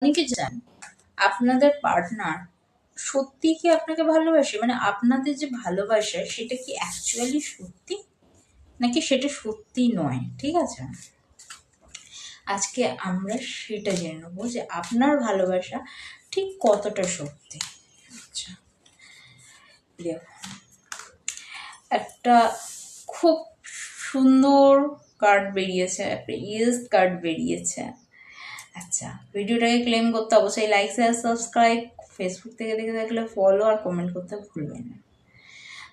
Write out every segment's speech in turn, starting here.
অনেকে জান আপনাদের পার্টনার সত্যি কি আপনাকে ভালোবাসে, মানে আপনাদের যে ভালোবাসা সেটা কি অ্যাকচুয়ালি সত্যি নাকি সেটা সত্যি নয়। ঠিক আছে, আজকে আমরা সেটা জেনে নেবো যে আপনার ভালোবাসা ঠিক কতটা সত্যি। আচ্ছা, একটা খুব সুন্দর কার্ড বেরিয়েছে, একটা ইয়েস কার্ড বেরিয়েছে। আচ্ছা, ভিডিওটাকে ক্লেম করতে অবশ্যই লাইক শেয়ার সাবস্ক্রাইব, ফেসবুক থেকে দেখে থাকলে ফলো আর কমেন্ট করতে ভুলবেন না।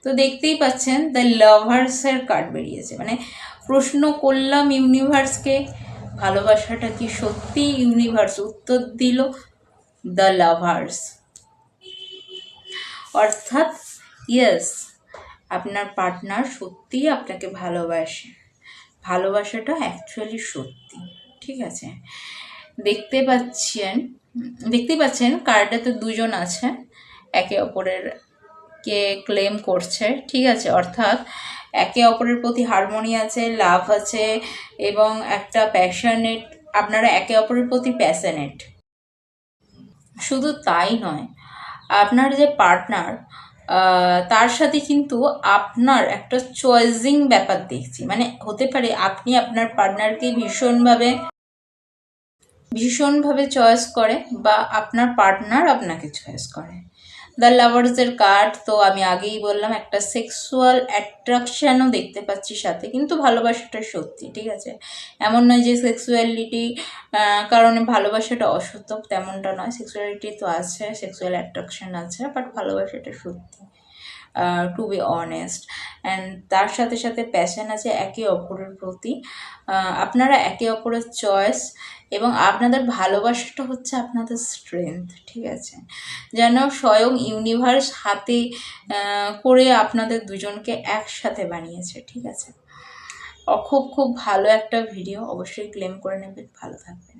তো দেখতেই পাচ্ছেন দ্য লাভার্সের কার্ড বেরিয়েছে, মানে প্রশ্ন করলাম ইউনিভার্সকে ভালোবাসাটা কি সত্যি, ইউনিভার্স উত্তর দিল দ্য লাভার্স, অর্থাৎ ইয়েস, আপনার পার্টনার সত্যিই আপনাকে ভালোবাসে, ভালোবাসাটা অ্যাকচুয়ালি সত্যি। ঠিক আছে, দেখতেই পাচ্ছেন কার্ডটাতে দুজন আছে, একে অপরের কে ক্লেম করছে। ঠিক আছে, অর্থাৎ একে অপরের প্রতি হারমোনি আছে, লাভ আছে এবং একটা প্যাশনেট, আপনারা একে অপরের প্রতি প্যাশনেট। শুধু তাই নয়, আপনার যে পার্টনার তার সাথে কিন্তু আপনার একটা চয়েসিং ব্যাপার দেখছি, মানে হতে পারে আপনি আপনার পার্টনারকে ভীষণভাবে চয়েস করে বা আপনার পার্টনার আপনাকে চয়েস করে। দ্য লাভার্সের কার্ড তো আমি আগেই বললাম, একটা সেক্সুয়াল অ্যাট্রাকশানও দেখতে পাচ্ছি সাথে, কিন্তু ভালোবাসাটা সত্যি। ঠিক আছে, এমন নয় যে সেক্সুয়ালিটি কারণে ভালোবাসাটা অসত্য, তেমনটা নয়। সেক্সুয়ালিটি তো আছে, সেক্সুয়াল অ্যাট্রাকশান আছে, বাট ভালোবাসাটা সত্যি, টু বি অনেস্ট। অ্যান্ড তার সাথে সাথে প্যাশন আছে একে অপরের প্রতি, আপনারা একে অপরের চয়েস, এবং আপনাদের ভালোবাসাটা হচ্ছে আপনাদের স্ট্রেংথ। ঠিক আছে, যেন স্বয়ং ইউনিভার্স হাতে করে আপনাদের দুজনকে একসাথে বানিয়েছে। ঠিক আছে, খুব খুব ভালো একটা ভিডিও, অবশ্যই ক্লেম করে নেবেন। ভালো থাকবে।